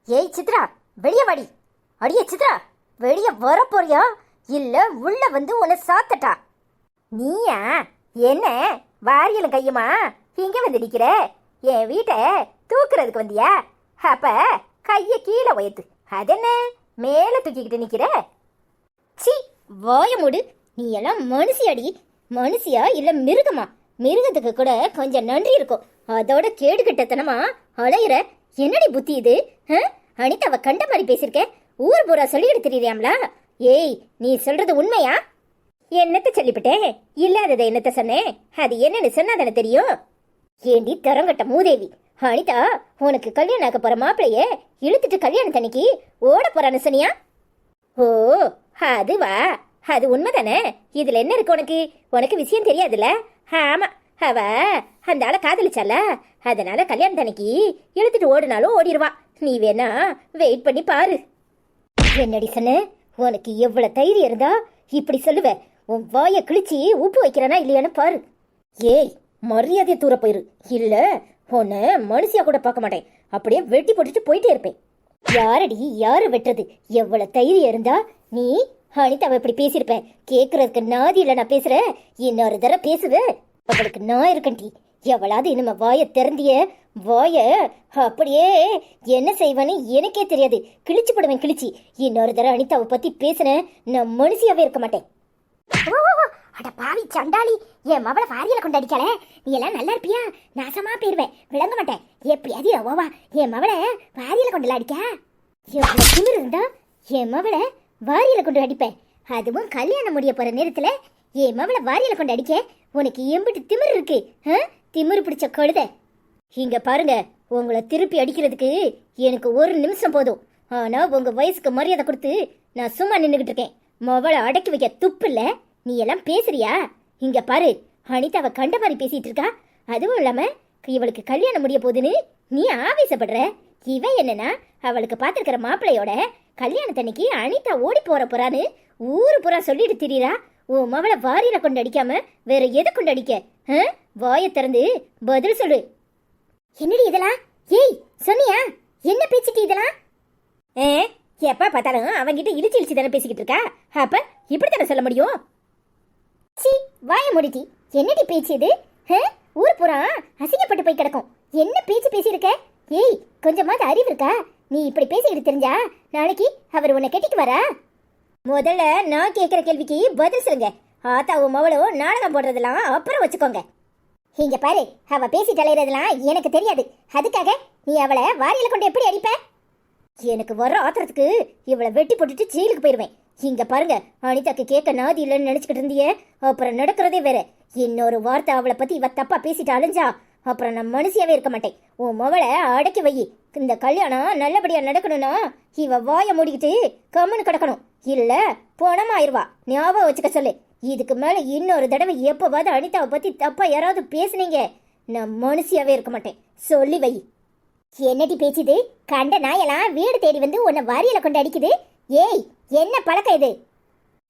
ஏய் சித்ரா, வெளியே வாடி. அடியே சித்ரா, வெளியே வர போறியா இல்ல உள்ள வந்து உன்னை சாத்தட்டா? நீயா? என்ன வாரியலும் கையுமா இங்க வந்து நிக்கிற? என் வீட்டை தூக்குறதுக்கு வந்தியா? அப்ப கைய கீழே உயர்த்து. அதென்ன மேல தூக்கிக்கிட்டு நிக்கிற? சி, வாய மூடு. நீ எல்லாம் மனுஷியாடி? மனுஷியா இல்ல மிருகமா? மிருகத்துக்கு கூட கொஞ்சம் நன்றி இருக்கும். அதோட கேடுகட்டத்தனமா அலையிற. என்னடி புத்தி இது? அனிதாவை கண்ட மாதிரி பேசிருக்க. ஊர் பூரா சொல்லிக்கிட்டு தெரியுறியாம்லா? ஏய், நீ சொல்றது உண்மையா? என்னத்த சொல்லிவிட்டேன்? இல்லாததை என்னத்த சொன்னேன்? அது என்னன்னு சொன்னாதானே தெரியும். ஏண்டி தரங்கட்ட மூதேவி, அனிதா உனக்கு கல்யாணம் ஆக்க போற மாப்பிளைய இழுத்துட்டு கல்யாணத்தன்னைக்கு ஓட போறான்னு சொன்னியா? ஓ, அதுவா? அது உண்மைதானே? இதுல என்ன இருக்கு உனக்கு? உனக்கு விஷயம் தெரியாதுல்ல? ஆமா, அவ அந்த ஆளை காதலிச்சால, அதனால கல்யாணத்தன்னைக்கு இழுத்துட்டு ஓடினாலும் ஓடிடுவா. நீ வேணா வெயிட் பண்ணி பாரு. என்னடி சொன்ன? உனக்கு எவ்வளவு தைரியம் இருந்தா இப்படி சொல்லுவ? உன் வாய கிழிச்சி உப்பு வைக்கிறானா இல்லையான்னு பாரு. ஏய், மரியாதையை தூர போயிரு, இல்ல உன்னை மனுஷியா கூட பார்க்க மாட்டேன். அப்படியே வெட்டி போட்டுட்டு போயிட்டே இருப்பேன். யாரடி யாரு வெட்டுறது? எவ்வளவு தைரியம் இருந்தா நீ அனிதாவை இப்படி பேசியிருப்ப? கேட்கறதுக்கு நாதி இல்ல நான் பேசுற. இன்னொரு தடவை பேசுவ, அவளுக்கு நான் இருக்கண்டி. எவளாவது இனிமே வாய திறந்திய வாய அப்படியே என்ன செய்வேன்னு எனக்கே தெரியாது. கிழிச்சு போடுவேன், கிழிச்சி. இன்னொரு தடவை அனிதாவை பத்தி பேசுன நான் மனுஷியாவே இருக்க மாட்டேன். அட பாவி சண்டாளி, என் மவளை வாரியில கொண்டு அடிக்கல. நீ எல்லாம் நல்லா இருப்பியா? நாசமா போயிருவேன், விளங்க மாட்டேன். எப்படியாவது ஓவா என் மவளை வாரியில கொண்டு அடிக்க. எவ்வளவு திமிரு இருந்தா என் மவளை வாரியில கொண்டு அடிப்பேன். அதுவும் கல்யாணம் முடிய போற நேரத்துல என் மவளை வாரியில கொண்டு அடிக்க உனக்கு எம்பிட்டு திமிரு இருக்கு? திமிரு பிடிச்ச கழுத. இங்க பாருங்க, உங்களை திருப்பி அடிக்கிறதுக்கு எனக்கு ஒரு நிமிஷம் போதும். ஆனா உங்க வயசுக்கு மரியாதை கொடுத்து நான் சும்மா நின்றுகிட்டு இருக்கேன். மவளை அடக்கி வைக்க துப்பு இல்ல. நீ எல்லாம் பேசுறியா? இங்க பாரு, அனிதாவை கண்ட மாதிரி பேசிட்டு இருக்கா. அதுவும் இல்லாம இவளுக்கு கல்யாணம் முடிய போகுதுன்னு நீ ஆவேசப்படுற. இவன் என்னன்னா அவளுக்கு பார்த்துருக்கிற மாப்பிள்ளையோட கல்யாணத்தன்னைக்கு அனிதா ஓடி போறான்னு ஊரு பூரா சொல்லிட்டு திரியறா. உன் மவளை வாரியில கொண்டு அடிக்காம வேற எதை கொண்டு அடிக்க? வாயை திறந்து பதில் சொல்லு. என்னடி இதெல்லாம்? ஏய் சொன்னியா? என்ன பேசிட்டு இதெல்லாம்? எப்ப பார்த்தாலும் அவங்கிட்ட இழிச்சு இழிச்சு தானே பேசிக்கிட்டு இருக்கா. அப்ப இப்படித்தானே சொல்ல முடியும்? சி, வாய முடிட்டி. என்னடி பேச்சு இது? ஊர் பூரா அசிங்கப்பட்டு போய் கிடக்கும். என்ன பேச்சு பேசியிருக்க? ஏய், கொஞ்சமாவது அறிவு இருக்கா? நீ இப்படி பேசிக்கிட்டு தெரிஞ்சா நாளைக்கு அவர் உன்னை கெட்டிக்கு வரா? முதல்ல நான் கேட்குற கேள்விக்கு பதில் சொல்லுங்க. ஆத்தாவும் மவளும் நாடகம் போடுறதெல்லாம் அப்புறம் வச்சுக்கோங்க. இங்க பாரு, அவ பேசி தலையிறதெல்லாம் எனக்கு தெரியாது. அதுக்காக நீ அவளை வாரியில கொண்டு எப்படி அடிப்ப? எனக்கு வர ஆத்திரத்துக்கு இவளை வெட்டி போட்டுட்டு ஜெயிலுக்கு போயிடுவேன். இங்க பாருங்க, அனிதாக்கு கேட்க நாதி இல்லைன்னு நினைச்சுக்கிட்டு இருந்தியே, அப்புறம் நடக்கிறதே வேற. இன்னொரு வார்த்தை அவளை பத்தி இவ தப்பா பேசிட்டு அழிஞ்சா அப்புறம் நான் மனுஷியாவே இருக்க மாட்டேன். உன் மவளை அடக்கி வை. இந்த கல்யாணம் நல்லபடியா நடக்கணும்னா இவ வாய மூடிக்கிட்டு கம்முன்னு கிடக்கணும், இல்ல பணமாயிருவா. ஞாபகம் வச்சுக்க சொல்லு. இதுக்கு மேல இன்னொரு தடவை எப்பவாவது அனிதாவை பத்தி தப்பா யாராவது பேசுனீங்க நான் மனுஷியாவே இருக்க மாட்டேன். சொல்லி வை. என்னடி பேச்சுது? கண்ட நாயெல்லாம் வீடு தேடி வந்து உன்னை வாரியில கொண்டு அடிக்குது. ஏய், என்ன பழக்கம் இது?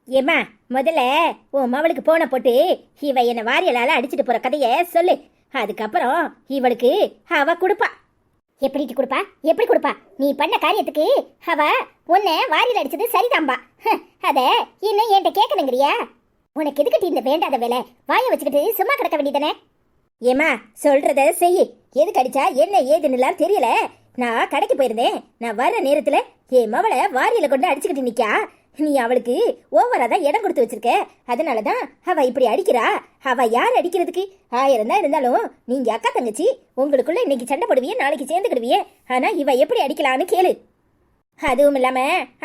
ஏம்மா, முதல்ல உன் மவளுக்கு போன போட்டு இவ என்ன வாரியலால அடிச்சுட்டு போற கதைய சொல்லு. அதுக்கப்புறம் இவளுக்கு அவ கொடுப்பா. எப்படி கொடுப்பா? எப்படி கொடுப்பா? நீ பண்ண காரியத்துக்கு அவ உன்னை வாரியில அடிச்சது சரிதாம்பா. அத இன்னும் என்கிட்ட கேட்கணுங்கிறியா? உனக்கு எதுக்கிட்டு இந்த வேண்டாத வேலை? வாய வச்சுக்கிட்டு சும்மா கிடக்க வேண்டியதானே? ஏமா, சொல்றத செய்யு. எதுக்கு அடிச்சா என்ன ஏதுன்னுலாம் தெரியல. நான் கடைக்கு போயிருந்தேன். நான் வர்ற நேரத்துல என் மவளை வாரியில கொண்டு அடிச்சுக்கிட்டு நிக்கா. நீ அவளுக்கு ஓவரா தான் இடம் கொடுத்து வச்சிருக்க. அதனாலதான் அவ இப்படி அடிக்கிறா. அவ யார் அடிக்கிறதுக்கு? 1000 தான் இருந்தாலும் நீங்க அக்கா தங்கச்சி, உங்களுக்குள்ள இன்னைக்கு சண்டை போடுவியே, நாளைக்கு சேர்ந்துக்கிடுவியே. ஆனா இவ எப்படி அடிக்கலான்னு கேளு. அதுவும் இல்லாம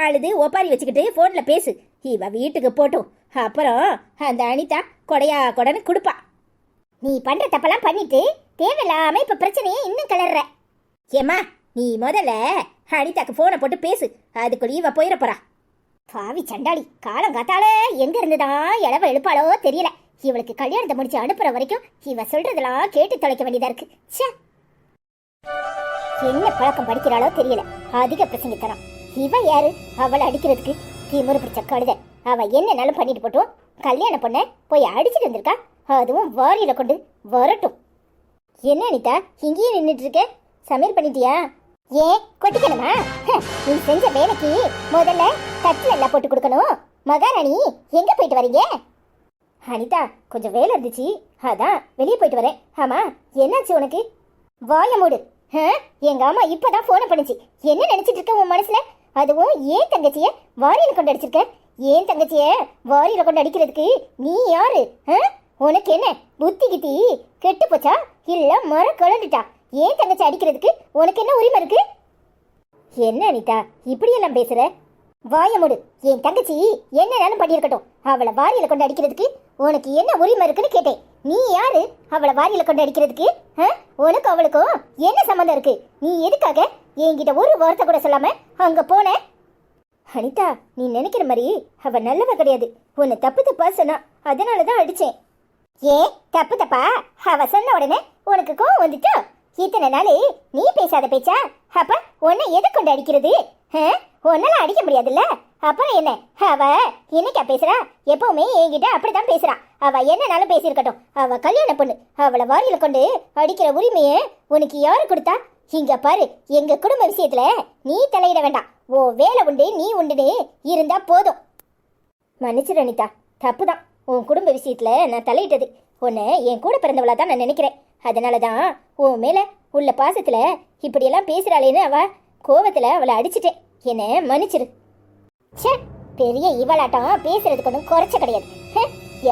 அழுது ஒப்பாரி வச்சுக்கிட்டு போன்ல பேசு. இவ வீட்டுக்கு போட்டும், அப்புறம் அந்த அனிதா கொடையா கொடன்னு கொடுப்பா. நீ பண்ற தப்பெல்லாம் பண்ணிட்டு தேவையில்லாம இப்ப பிரச்சனையே இன்னும் கிளற. ஏமா, நீ முதல்ல அனிதாக்கு போனை போட்டு பேசு. அதுக்குள்ள இவ போயிட போறா. பாவி சண்டாளி, காலம் காத்தால எங்க இருந்துதான் இளவ எழுப்பாளோ தெரியல. இவளுக்கு கல்யாணத்தை முடிச்சு அனுப்புற வரைக்கும் இவ சொல்றதெல்லாம் கேட்டு தொலைக்க வேண்டியதா இருக்கு. என்ன பழக்கம் படிக்கிறாளோ தெரியல, அதிக பிரசங்கித்தனம். இவ யாரு அவளை அடிக்கிறதுக்கு? திமிரு பிடிச்ச கழுத. அவ என்னன்னாலும் பண்ணிட்டு போட்டோம். கல்யாண பொண்ண போய் அடிச்சுட்டு வந்திருக்கா, அதுவும் வாரியில கொண்டு வரட்டும். என்ன அனிதா, இங்கேயே நின்றுட்டு இருக்க? சமையல் பண்ணிட்டியா? ஏன் கொட்டிக்கணுமா? நீ செஞ்ச வேலைக்கு முதல்ல தட்டுல எல்லாம் போட்டு கொடுக்கணும். மகாராணி எங்க போயிட்டு வரீங்க? அனிதா, கொஞ்சம் வேலை இருந்துச்சு, அதான் வெளியே போயிட்டு வரேன். ஆமா, என்னாச்சு உனக்கு? வாய மூடு. எங்க அம்மா இப்பதான் போன பண்ணுச்சு. என்ன நினைச்சிட்டு இருக்க உன் மனசுல? அதுவும் ஏன் தங்கச்சிய வாரியில கொண்டு அடிச்சிருக்க? ஏன் தங்கச்சிய வாரியில கொண்டு அடிக்கிறதுக்கு நீ யாரு? உனக்கு என்ன புத்தி கித்தி கெட்டு போச்சா இல்ல மரம் கலண்டுட்டா? ஏன் தங்கச்சி அடிக்கிறதுக்கு உனக்கு என்ன உரிமை இருக்கு? என்ன அனிதா இப்படியெல்லாம் பேசுற? வாய மூடு. என் தங்கச்சி என்னன்னாலும் பண்ணியிருக்கட்டும், அவளை வாரியில கொண்டு அடிக்கிறதுக்கு உனக்கு என்ன உரிமை இருக்குன்னு கேட்டேன். நீ யாரு அவளை வாரியில கொண்டு அடிக்கிறதுக்கு? உனக்கு அவளுக்கும் என்ன சம்மந்தம் இருக்கு? நீ எதுக்காக என்கிட்ட ஒரு வார்த்தை கூட சொல்லாம அங்க போன? அனிதா, நீ நினைக்கிற மாதிரி அவ நல்லவ கிடையாது. உன்னை தப்பு தப்பா சொன்னா, அதனாலதான் அடிச்சேன். ஏன் தப்பு தப்பா? அவ சொன்ன உடனே உனக்கு கோவம் வந்துட்டோ? இத்தனை நாளே நீ பேசாத பேச்சா? அப்ப உன்னை எதை கொண்டு அடிக்கிறது? உன்னால அடிக்க முடியாதுல்ல? அப்புறம் என்ன? அவ என்னைக்கா பேசுறா? எப்பவுமே என்கிட்ட அப்படித்தான் பேசுறா. அவ என்னனாலும் பேசியிருக்கட்டும், அவ கல்யாண பொண்ணு. அவளை வாரியில கொண்டு அடிக்கிற உரிமையை உனக்கு யாரு கொடுத்தா? இங்க பாரு, எங்க குடும்ப விஷயத்துல நீ தலையிட வேண்டாம். ஓ வேலை உண்டு நீ உண்டுன்னு இருந்தா போதும். மன்னிச்சிரு அனிதா, தப்புதான். உன் குடும்ப விஷயத்துல நான் தலையிட்டது. உன்னை என் கூட பிறந்தவளா தான் நான் நினைக்கிறேன். அதனாலதான் உன் மேல உள்ள பாசத்துல இப்படியெல்லாம் பேசுறாளேன்னு அவ கோவத்துல அவளை அடிச்சிட்டேன். என்ன மன்னிச்சிரு. பெரிய இவளாட்டம் பேசுறதுக்கு ஒன்றும் குறைச்ச கிடையாது.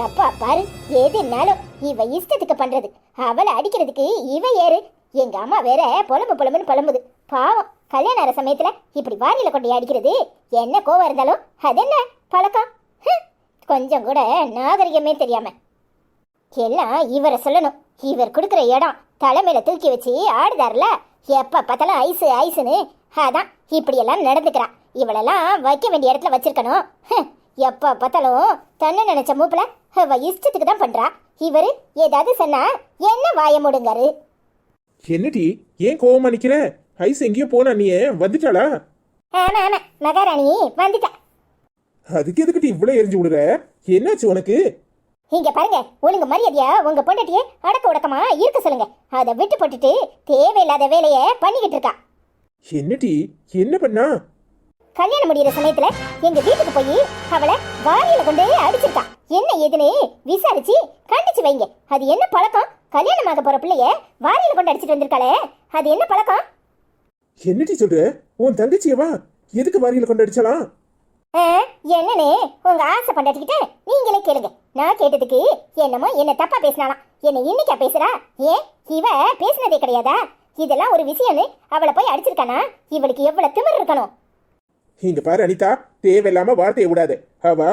எப்பா பாரு, எதுனாலும் இவ இஷ்டத்துக்கு பண்றது. அவளை அடிக்கிறதுக்கு இவ ஏறு. எங்க அம்மா வேற புலம்புன்னு புலம்புது. பாவம், கல்யாண ஆற சமயத்துல இப்படி வாரியில கொண்டு அடிக்கிறது என்ன கோவம் இருந்தாலும் அது என்ன பழக்கம்? கொஞ்சம் கூட நாகரிகமே தெரியாம. எல்லாம் இவரை சொல்லணும். இவர் கொடுக்குற இடம் தலைமையில தூக்கி வச்சு ஆடுதார்ல, எப்ப பார்த்தாலும் ஐசு ஐசுன்னு. அதான் இப்படியெல்லாம் நடந்துக்கிறான். இவளெல்லாம் வைக்க வேண்டிய இடத்துல வச்சிருக்கணும். எப்ப பார்த்தாலும் தன்னை நினைச்ச மூப்புல அவ இஷ்டத்துக்கு தான் பண்றா. இவரு ஏதாவது சொன்னா என்ன வாய மூடுங்காரு. என்னடி ஏன் கோவமா நிக்கிற? ஐஸ் எங்கேயோ போனா, நீ வந்துட்டாளா? ஆமா ஆமா, மகாராணி வந்துட்டா. அதுக்கு எதுக்கிட்டு இவ்வளவு எரிஞ்சு விடுற? என்னாச்சு உனக்கு? இங்க பாருங்க, ஒழுங்கு மரியாதையா உங்க பொண்டாட்டியே அடக்க உடக்கமா இருக்க சொல்லுங்க. அதை விட்டு போட்டுட்டு தேவையில்லாத வேலைய பண்ணிக்கிட்டு இருக்கா. என்னடி என்ன பண்ணா? கல்யாணம் முடிகிற சமயத்துல எங்க வீட்டுக்கு போய் அவளை வாரியில கொண்டு அடிச்சிருக்கா. என்ன ஏதுன்னு விசாரிச்சு கண்டிச்சு வைங்க. அது என்ன பழக்கம்? கல்யாணமாக போற பிள்ளைய வாரியில கொண்டு அடிச்சிட்டு வந்திருக்காளே, அது என்ன பழக்கம்? என்னடி சொல்ற? உன் தங்கச்சியவா எதுக்கு வாரியில கொண்டு அடிச்சலாம்? என்னன்னு உங்க ஆசை பண்டாட்டிக்கிட்ட நீங்களே கேளுங்க. நான் கேட்டதுக்கு என்னமோ என்ன தப்பா பேசினாலாம். என்ன இன்னைக்கா பேசுறா? ஏன் இவ பேசினதே கிடையாதா? இதெல்லாம் ஒரு விஷயம்னு அவளை போய் அடிச்சிருக்கானா? இவளுக்கு எவ்வளவு திமிர் இருக்கணும். இங்க பாரு அனிதா, தேவையில்லாம வார்த்தையை விடாது. அவ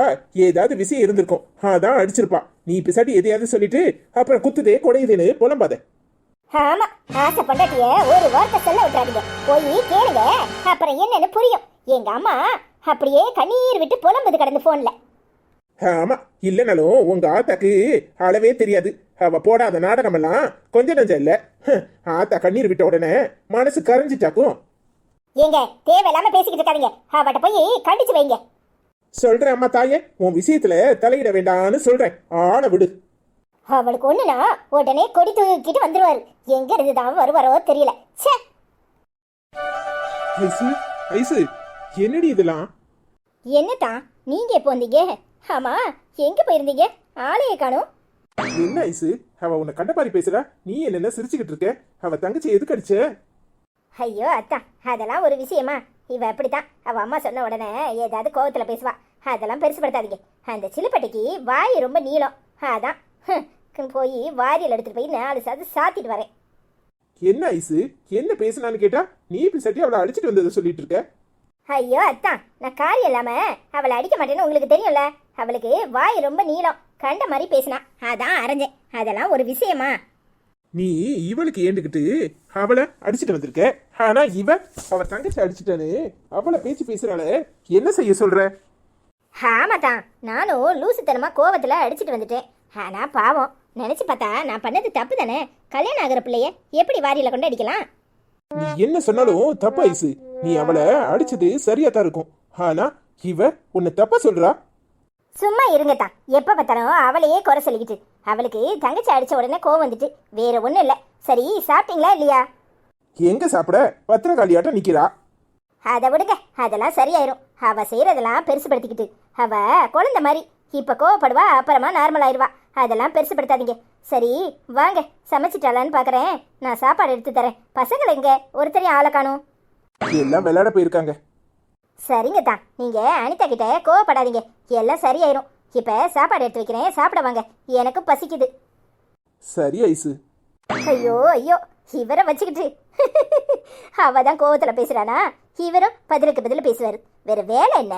ஏதாவது விஷயம் இருந்திருக்கும், அதான் அடிச்சிருப்பா. நீ பிசாட்டி எதையாவது சொல்லிட்டு அப்புறம் குத்துதே கொடையுதேன்னு புலம்பாத. ஆமா, ஆசை பண்டாட்டிய ஒரு வார்த்தை சொல்ல விட்டுறாதீங்க. போய் கேளுங்க, அப்புறம் என்னன்னு புரியும். எங்க அம்மா அப்படியே கண்ணீர் விட்டு புலம்புது கடந்து போன்ல. ஆமா, இல்லைனாலும் உங்க ஆத்தாக்கு அளவே தெரியாது. அவ போடாத நாடகம் எல்லாம் கொஞ்சம் நஞ்சம் இல்ல. ஆத்தா கண்ணீர் விட்ட உடனே மனசு கரைஞ்சிட்டாக்கும். ஏங்க தேவையில்லாம பேசிக்கிட்டு இருக்காதீங்க. அவட்ட போய் கண்டிச்சு வைங்க. சொல்றேன் அம்மா தாயே, உன் விஷயத்துல தலையிட வேண்டான்னு சொல்றேன். ஆன விடு. அவளுக்கு ஒண்ணுனா உடனே கொடி தூக்கிட்டு வந்துருவாரு. எங்க இருந்துதான் வருவாரோ தெரியல. ஐசு ஐசு, என்னடி இதெல்லாம்? என்னதான் நீங்க எப்போ வந்தீங்க? ஆமா, எங்க போயிருந்தீங்க? ஆளையே காணோம். என்ன ஐசு, அவ உன்னை கண்டபாரி பேசுறா, நீ என்ன சிரிச்சுக்கிட்டு இருக்க? அவ தங்கச்சி எதுக்கு அடிச்ச? ஐயோ அத்தா, அதெல்லாம் ஒரு விஷயமா? இவ அப்படித்தான். அவ அம்மா சொன்ன உடனே ஏதாவது கோவத்துல பேசுவா. அதெல்லாம் பெருசுப்படுத்தாதீங்க. அந்த சிலுப்பட்டிக்கு வாய் ரொம்ப நீளம். அதான் போய் வாரியில் எடுத்துட்டு போய் 4 சாது சாத்திட்டு வரேன். என்ன ஐசு, என்ன பேசுனான்னு கேட்டா நீ பிசாட்டி அவளை அடிச்சிட்டு வந்ததை சொல்லிட்டு இருக்க? ஐயோ அத்தான், நான் காரியம் இல்லாம அவளை அடிக்க மாட்டேன்னு உங்களுக்கு தெரியும்ல. அவளுக்கு வாய் ரொம்ப நீளம், கண்ட மாதிரி பேசினா, அதான் அரைஞ்சேன். அதெல்லாம் ஒரு விஷயமா? நீ இவளுக்கு ஏண்டுக்கிட்டு அவளை அடிச்சிட்டு வந்திருக்க. ஆனா அவ தங்கச்சி அடிச்சிட்டானு அவளை பேசுறாள, என்ன செய்ய சொல்ற? ஆமாதான், நானும் லூசுத்தனமா கோவத்துல அடிச்சிட்டு வந்துட்டேன். ஆனா பாவம், நினைச்சு பார்த்தா நான் பண்ணது தப்பு தானே. கல்யாணம் ஆகிற பிள்ளைய எப்படி வாரியில கொண்டு அடிக்கலாம்? நீ என்ன சொன்னாலும் தப்பா ஐசு. நீ அவளை அடிச்சது சரியா தான் இருக்கும். ஆனா இவ உன்னை தப்பா சொல்றா. சும்மா இருங்கத்தான், எப்ப பார்த்தாலும் அவளையே குறை சொல்லிக்கிட்டு. அவளுக்கு தங்கச்சி அடிச்ச உடனே கோவம் வந்துட்டு, வேற ஒண்ணும் இல்ல. சரி, சாப்பிட்டீங்களா இல்லையா? எங்க சாப்பிட பத்திரகாளியாட்டம் நிக்கிறா. அதை விடுங்க, அதெல்லாம் சரியாயிரும். அவ செய்யறதெல்லாம் பெருசுபடுத்திக்கிட்டு அவ குழந்தை மாதிரி. இப்ப கோவப்படுவா, அப்புறமா நார்மல் ஆயிடுவா. அதெல்லாம் பெருசுபடுத்தாதீங்க. சரி வாங்க, சமைச்சிட்டாளான்னு பாக்குறேன். நான் சாப்பாடு எடுத்து தரேன். பசங்களை எங்க? ஒருத்தரையும் ஆளை காணும். எல்லாம் விளையாட போயிருக்காங்க. சரிங்க தான், நீங்க அனிதா கிட்ட கோவப்படாதீங்க, எல்லாம் சரியாயிரும். இப்ப சாப்பாடு எடுத்து வைக்கிறேன், சாப்பிட வாங்க. எனக்கும் பசிக்குது. சரி ஐசு. ஐயோ ஐயோ, இவரை வச்சுக்கிட்டு அவதான் கோவத்துல பேசுறானா? இவரும் பதிலுக்கு பதில் பேசுவாரு. வேற வேலை என்ன?